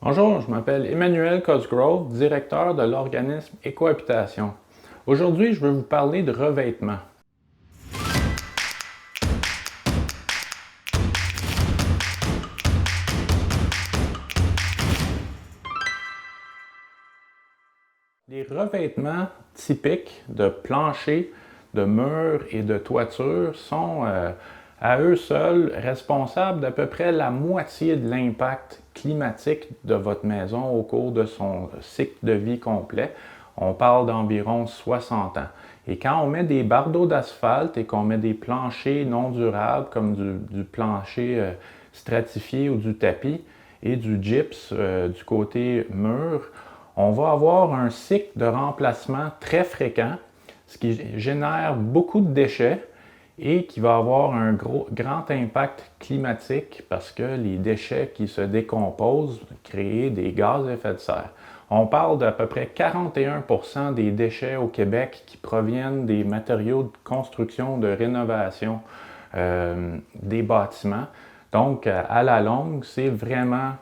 Bonjour, je m'appelle Emmanuel Cosgrove, directeur de l'organisme Écohabitation. Aujourd'hui, je veux vous parler de revêtement. Les revêtements typiques de plancher, de murs et de toiture sont à eux seuls responsables d'à peu près la moitié de l'impact climatique de votre maison au cours de son cycle de vie complet. On parle d'environ 60 ans. Et quand on met des bardeaux d'asphalte et qu'on met des planchers non durables comme du plancher stratifié ou du tapis et du gyps du côté mur, on va avoir un cycle de remplacement très fréquent, ce qui génère beaucoup de déchets et qui va avoir un grand impact climatique parce que les déchets qui se décomposent créent des gaz à effet de serre. On parle d'à peu près 41% des déchets au Québec qui proviennent des matériaux de construction, de rénovation des bâtiments. Donc, à la longue, c'est vraiment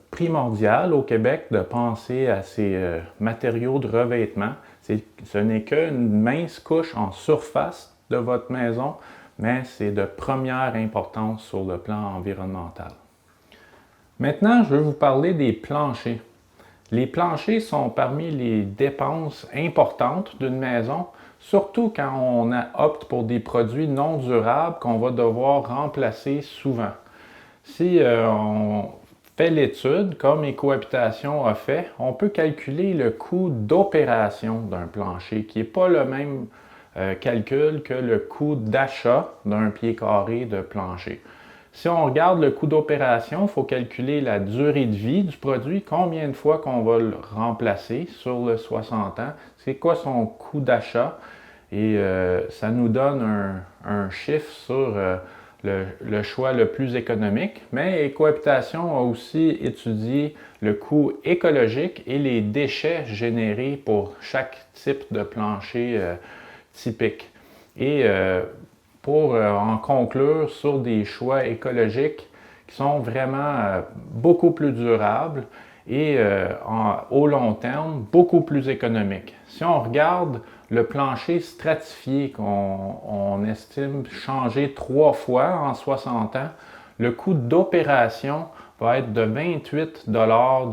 primordial au Québec de penser à ces matériaux de revêtement. Ce n'est qu'une mince couche en surface de votre maison, mais c'est de première importance sur le plan environnemental. Maintenant, je veux vous parler des planchers. Les planchers sont parmi les dépenses importantes d'une maison, surtout quand on opte pour des produits non durables qu'on va devoir remplacer souvent. Si on fait l'étude, comme Écohabitation a fait, on peut calculer le coût d'opération d'un plancher, qui n'est pas le même calcul que le coût d'achat d'un pied carré de plancher. Si on regarde le coût d'opération, il faut calculer la durée de vie du produit, combien de fois qu'on va le remplacer sur le 60 ans, c'est quoi son coût d'achat, et ça nous donne un chiffre sur le choix le plus économique. Mais Écohabitation a aussi étudié le coût écologique et les déchets générés pour chaque type de plancher typique. Et pour en conclure sur des choix écologiques qui sont vraiment beaucoup plus durables et au long terme, beaucoup plus économiques. Si on regarde le plancher stratifié qu'on estime changer 3 fois en 60 ans, le coût d'opération va être de 28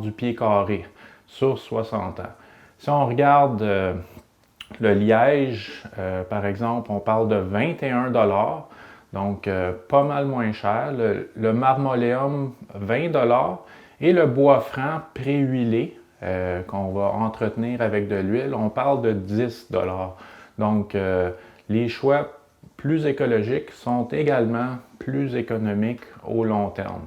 du pied carré sur 60 ans. Si on regarde le liège, par exemple, on parle de 21 donc pas mal moins cher. Le marmoléum, 20 et le bois franc pré-huilé, qu'on va entretenir avec de l'huile, on parle de 10 Donc, les choix plus écologiques sont également plus économiques au long terme.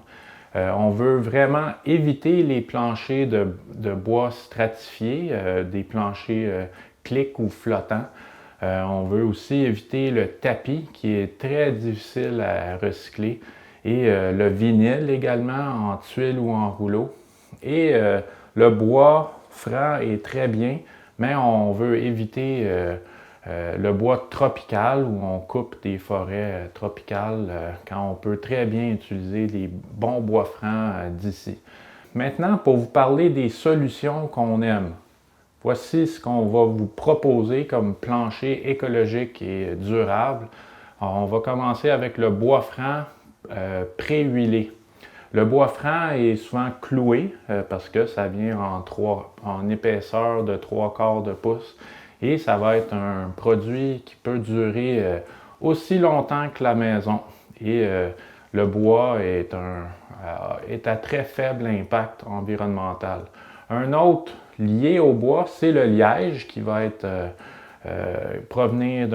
On veut vraiment éviter les planchers de bois stratifiés, des planchers clics ou flottants. On veut aussi éviter le tapis qui est très difficile à recycler et le vinyle également en tuile ou en rouleau. Et le bois franc est très bien, mais on veut éviter le bois tropical où on coupe des forêts tropicales quand on peut très bien utiliser les bons bois francs d'ici. Maintenant, pour vous parler des solutions qu'on aime. Voici ce qu'on va vous proposer comme plancher écologique et durable. Alors, on va commencer avec le bois franc pré-huilé. Le bois franc est souvent cloué parce que ça vient en épaisseur de 3/4 de pouce et ça va être un produit qui peut durer aussi longtemps que la maison. Et le bois est à très faible impact environnemental. Un autre lié au bois, c'est le liège qui va être provenir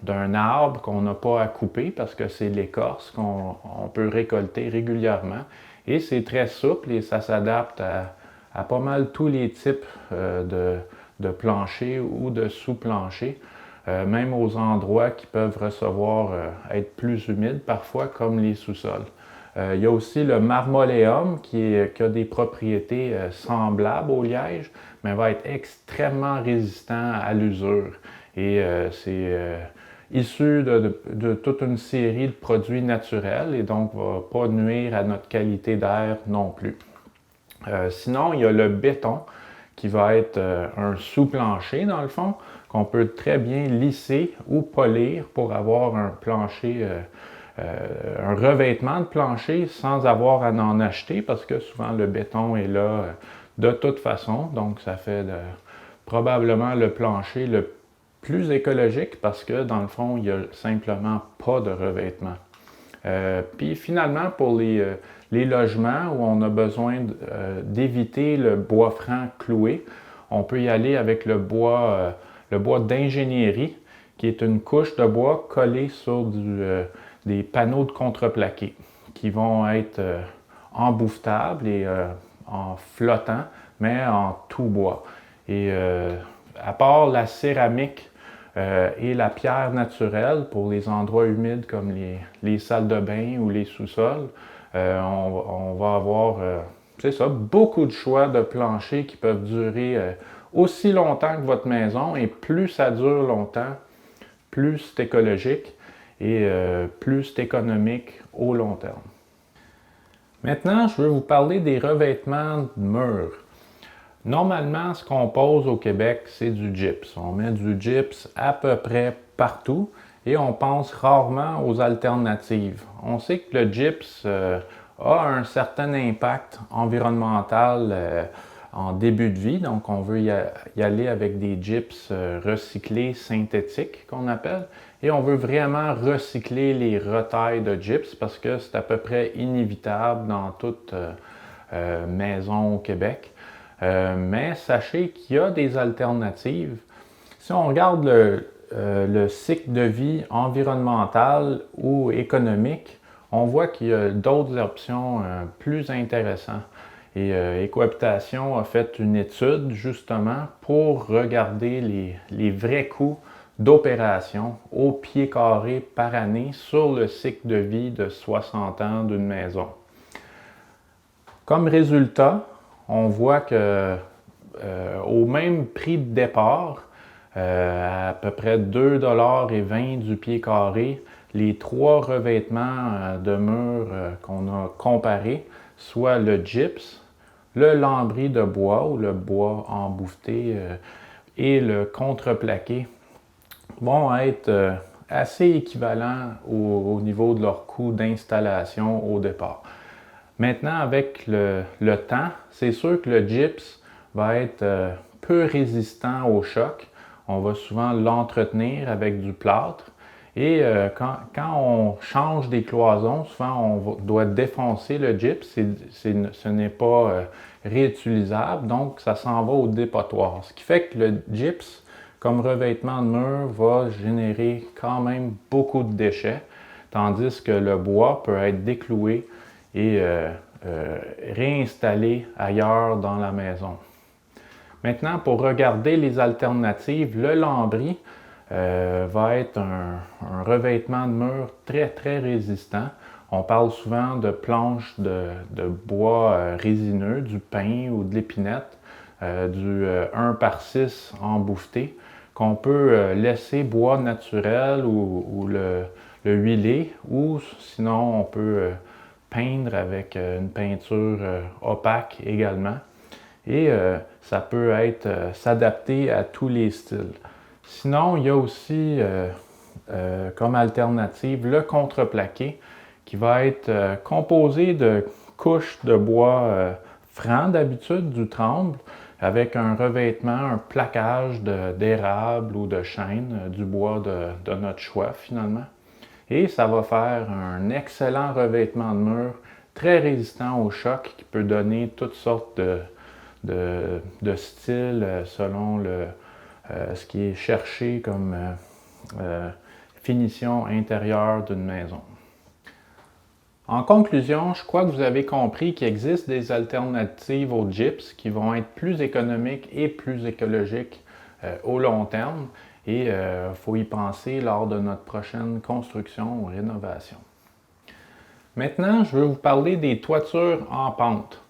d'un arbre qu'on n'a pas à couper parce que c'est l'écorce qu'on peut récolter régulièrement. Et c'est très souple et ça s'adapte à pas mal tous les types de planchers ou de sous-planchers, même aux endroits qui peuvent recevoir être plus humides parfois, comme les sous-sols. Il y a aussi le marmoléum qui a des propriétés semblables au liège, mais va être extrêmement résistant à l'usure. Et c'est issu de toute une série de produits naturels et donc ne va pas nuire à notre qualité d'air non plus. Sinon, il y a le béton qui va être un sous-plancher dans le fond, qu'on peut très bien lisser ou polir pour avoir un plancher, un revêtement de plancher sans avoir à en acheter parce que souvent le béton est là de toute façon. Donc ça fait probablement le plancher le plus écologique parce que dans le fond, il n'y a simplement pas de revêtement. Puis finalement, pour les logements où on a besoin d'éviter le bois franc cloué, on peut y aller avec le bois d'ingénierie, qui est une couche de bois collée sur des panneaux de contreplaqué qui vont être embouffetables et en flottant, mais en tout bois. Et à part la céramique et la pierre naturelle pour les endroits humides comme les salles de bain ou les sous-sols, on va avoir, c'est ça, beaucoup de choix de planchers qui peuvent durer aussi longtemps que votre maison et plus ça dure longtemps, plus c'est écologique et plus c'est économique au long terme. Maintenant, je veux vous parler des revêtements de murs. Normalement, ce qu'on pose au Québec, c'est du gyps. On met du gyps à peu près partout et on pense rarement aux alternatives. On sait que le gyps a un certain impact environnemental en début de vie, donc on veut y aller avec des gyps recyclés synthétiques qu'on appelle, et on veut vraiment recycler les retailles de gyps parce que c'est à peu près inévitable dans toute maison au Québec. Mais sachez qu'il y a des alternatives. Si on regarde le cycle de vie environnemental ou économique, on voit qu'il y a d'autres options plus intéressantes. Et Écohabitation a fait une étude justement pour regarder les vrais coûts d'opération au pied carré par année sur le cycle de vie de 60 ans d'une maison. Comme résultat, on voit que au même prix de départ, à peu près 2,20 $ du pied carré, les trois revêtements de murs qu'on a comparés, soit le gyps, le lambris de bois ou le bois embouffeté et le contreplaqué, vont être assez équivalents au niveau de leur coût d'installation au départ. Maintenant, avec le temps, c'est sûr que le gyps va être peu résistant au choc. On va souvent l'entretenir avec du plâtre. Et quand on change des cloisons, souvent on doit défoncer le gyps. Ce n'est pas réutilisable, donc ça s'en va au dépotoir. Ce qui fait que le gyps, comme revêtement de mur, va générer quand même beaucoup de déchets, tandis que le bois peut être décloué et réinstallé ailleurs dans la maison. Maintenant, pour regarder les alternatives, le lambris va être un revêtement de mur très, très résistant. On parle souvent de planches de bois résineux, du pin ou de l'épinette, du 1/6 embouffeté, qu'on peut laisser bois naturel ou le huiler, ou sinon on peut peindre avec une peinture opaque également. Et ça peut être s'adapter à tous les styles. Sinon, il y a aussi comme alternative le contreplaqué qui va être composé de couches de bois franc d'habitude, du tremble, avec un revêtement, un plaquage d'érable ou de chêne, du bois de notre choix finalement. Et ça va faire un excellent revêtement de mur, très résistant au choc, qui peut donner toutes sortes de styles selon ce qui est cherché comme finition intérieure d'une maison. En conclusion, je crois que vous avez compris qu'il existe des alternatives au gyps qui vont être plus économiques et plus écologiques au long terme. Et il faut y penser lors de notre prochaine construction ou rénovation. Maintenant, je veux vous parler des toitures en pente.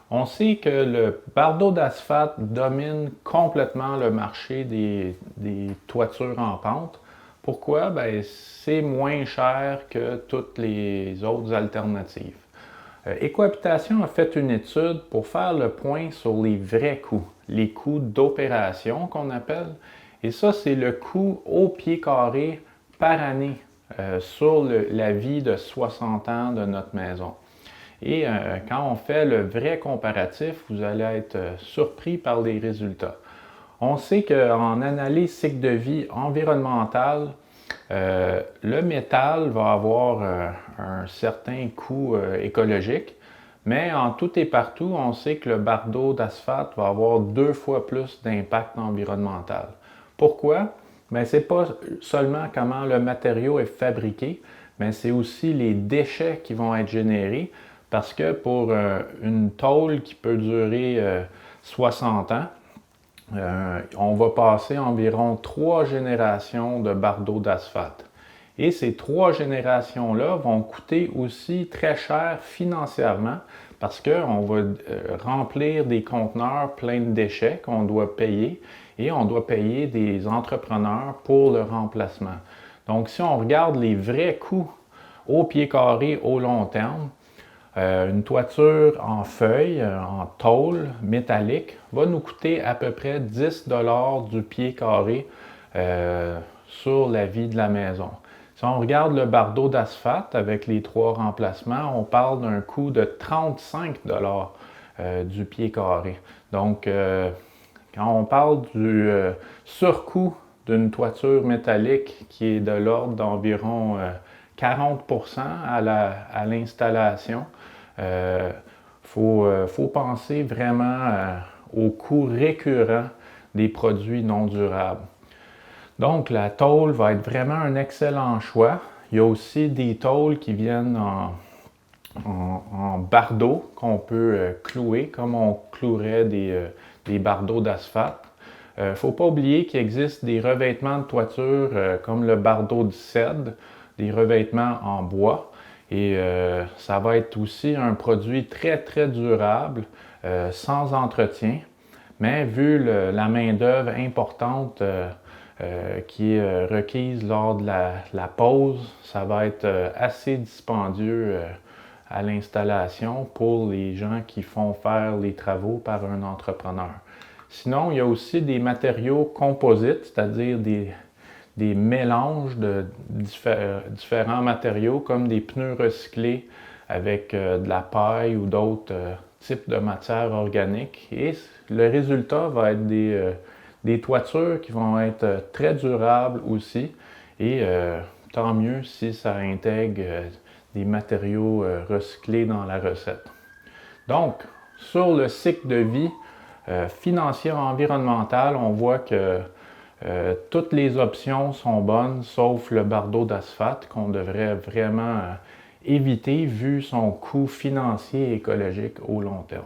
On sait que le bardeau d'asphalte domine complètement le marché des toitures en pente. Pourquoi? C'est moins cher que toutes les autres alternatives. Écohabitation a fait une étude pour faire le point sur les vrais coûts, les coûts d'opération qu'on appelle. Et ça, c'est le coût au pied carré par année sur la vie de 60 ans de notre maison. Et quand on fait le vrai comparatif, vous allez être surpris par les résultats. On sait qu'en analyse cycle de vie environnementale, le métal va avoir un certain coût écologique, mais en tout et partout, on sait que le bardeau d'asphalte va avoir 2 fois plus d'impact environnemental. Pourquoi? Ce n'est pas seulement comment le matériau est fabriqué, mais c'est aussi les déchets qui vont être générés, parce que pour une tôle qui peut durer 60 ans, on va passer environ 3 générations de bardeaux d'asphalte. Et ces 3 générations-là vont coûter aussi très cher financièrement parce qu'on va remplir des conteneurs pleins de déchets qu'on doit payer et on doit payer des entrepreneurs pour le remplacement. Donc, si on regarde les vrais coûts au pied carré au long terme, une toiture en feuille, en tôle métallique, va nous coûter à peu près 10 $ du pied carré sur la vie de la maison. Si on regarde le bardeau d'asphalte avec les 3 remplacements, on parle d'un coût de 35 $ du pied carré. Donc, quand on parle du surcoût d'une toiture métallique qui est de l'ordre d'environ 40% à l'installation, faut penser vraiment au coût récurrent des produits non durables. Donc, la tôle va être vraiment un excellent choix. Il y a aussi des tôles qui viennent en bardeaux qu'on peut clouer, comme on clouerait des bardeaux d'asphalte. Il ne faut pas oublier qu'il existe des revêtements de toiture comme le bardeau de cèdre, des revêtements en bois. Et ça va être aussi un produit très, très durable, sans entretien. Mais vu la main-d'œuvre importante qui est requise lors de la pose, ça va être assez dispendieux à l'installation pour les gens qui font faire les travaux par un entrepreneur. Sinon, il y a aussi des matériaux composites, c'est-à-dire des mélanges de différents matériaux comme des pneus recyclés avec de la paille ou d'autres types de matières organiques. Et le résultat va être des toitures qui vont être très durables aussi. Et tant mieux si ça intègre des matériaux recyclés dans la recette. Donc, sur le cycle de vie financier environnemental, on voit que toutes les options sont bonnes, sauf le bardeau d'asphalte qu'on devrait vraiment éviter vu son coût financier et écologique au long terme.